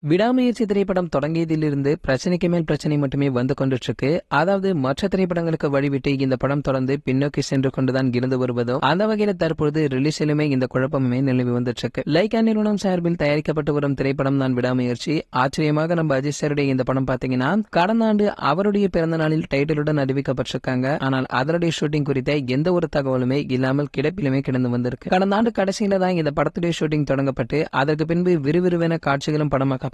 விடாமுயற்சி திரைப்படம் தொடங்கியதிலிருந்து பிரச்சனைக்கு மேல் பிரச்சனை மட்டுமே வந்து கொண்டுட்டு இருக்கு. அதாவது மற்ற திரைப்படங்களுக்கு வழிவிட்டு இந்த படம் தொடர்ந்து பின்னோக்கி சென்று கொண்டுதான் இருந்து வருவதோ அந்த வகையில தற்பொழுது ரிலீஸிலுமே இந்த குழப்பமே நிலவி வந்துட்டு இருக்கு. லைகா நிறுவனம் சார்பில் தயாரிக்கப்பட்டு வரும் திரைப்படம் தான் விடாமுயற்சி. ஆச்சரியமாக நம்ம அஜித் சாருடைய இந்த படம் பாத்தீங்கன்னா கடந்த ஆண்டு அவருடைய பிறந்த நாளில் டைட்டிலுடன் அறிவிக்கப்பட்டிருக்காங்க. ஆனால் அதனுடைய ஷூட்டிங் குறித்த எந்த ஒரு தகவலுமே இல்லாமல் கிடப்பிலுமே கிடந்து வந்திருக்கு. கடந்த ஆண்டு கடைசியில தான் இந்த படத்துடைய ஷூட்டிங் தொடங்கப்பட்டு அதற்கு பின்பு விறுவிறுவென காட்சிகளும் படமாக்க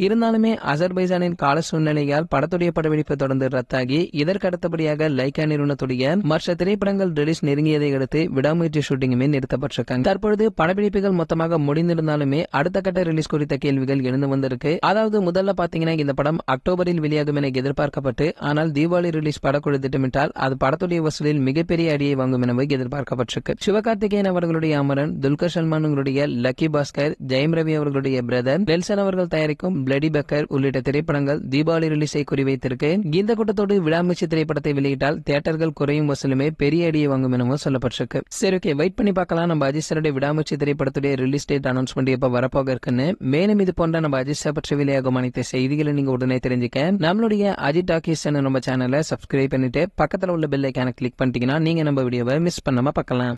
இருந்தாலுமே அசர்பைஜானின் கால சூழ்நிலையால் படத்துடைய படப்பிடிப்பு தொடர்ந்து ரத்தாகி இதற்கு அடுத்தபடியாக லைகா நிறுவனத்துடைய மற்ற திரைப்படங்கள் ரிலீஸ் நெருங்கியதை அடுத்து விடாமுயற்சி ஷூட்டிங்குமே நிறுத்தப்பட்டிருக்காங்க. தற்பொழுது படப்பிடிப்புகள் மொத்தமாக முடிந்திருந்தாலுமே அடுத்த கட்ட ரிலீஸ் குறித்த கேள்விகள் எழுந்து வந்திருக்கு. அதாவது முதல்ல பாத்தீங்கன்னா இந்த படம் அக்டோபரில் வெளியாகும் என எதிர்பார்க்கப்பட்டு ஆனால் தீபாவளி ரிலீஸ் படக்குழு திட்டமிட்டால் அது படத்துடைய வசூலில் மிகப்பெரிய அடியை வாங்கும் எனவும் எதிர்பார்க்கப்பட்டிருக்கு. சிவகார்த்திகேயன் அவர்களுடைய அமரன், துல்கர் சல்மானுடைய லக்கி பாஸ்கர், ஜெயம் ரவி அவர்களுடைய பிரதர், நெல்சன் அவர்கள் தயாரிக்கும் பிளடி பெக்கர் உள்ளிட்ட திரைப்படங்கள் தீபாவளி ரிலீஸை குறிவைத்திருக்கு. இந்த கூட்டத்தோடு விடாமுயற்சி திரைப்படத்தை வெளியிட்டால் தியேட்டர்கள் குறையும் வசூலுமே பெரிய அடியை வாங்கும் எனவும் சொல்லப்பட்டிருக்கு. சரி, ஓகே, வெயிட் பண்ணி பார்க்கலாம் நம்ம அஜித் சாருடைய விடாமுயற்சி திரைப்படத்துடைய ரிலீஸ் டேட் அனௌன்ஸ்மெண்ட் எப்ப வரப்போக இருக்குன்னு. மேலும் இது போன்ற நம்ம அஜித் சார் பற்றி வெளியாகும் அனைத்து செய்திகளை நீங்க உடனே தெரிஞ்சுக்க நம்மளுடைய அஜித் டாக்கீஸ் நம்ம சேனலை சப்ஸ்கிரைப் பண்ணிட்டு பக்கத்துல உள்ள பெல் ஐகானை கிளிக் பண்ணிட்டீங்கன்னா நீங்க நம்ம வீடியோவை மிஸ் பண்ணாம பார்க்கலாம்.